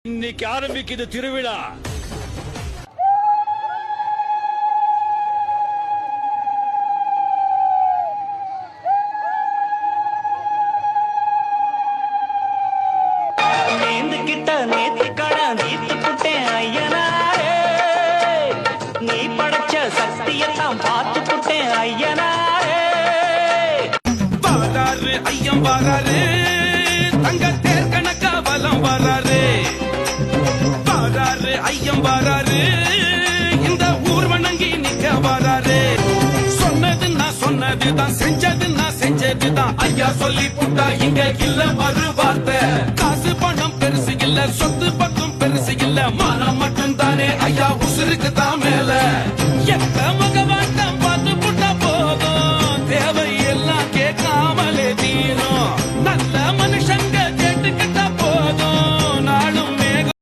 இன்னைக்கு ஆரம்பிக்குது திருவிழா. நேந்துக்கிட்ட நேத்துக்கட நீத்து புட்டேன் ஐயனாரே, நீ படைச்ச சக்தியெல்லாம் பார்த்து புட்டேன் ஐயனாரே. வாராரு ஐயம் வாராரு, தங்க தேர் கணக்கா வலம் வாராரு. வாராரு ஐயம் வாராரு, இந்த ஊர் வணங்கி நிக்க வாராரு. சொன்னது நான் சொன்னதுதான், செஞ்சது நான் செஞ்சதுதான். ஐயா சொல்லி புட்டா இங்க இல்ல மறு வார்த்தை. காசு பணம் பெருசு இல்ல, சொத்து பத்தும் பெருசு இல்ல, மானம் மட்டும் தானே ஐயா உசுருக்கு தான் மேல. எத்த மகவான்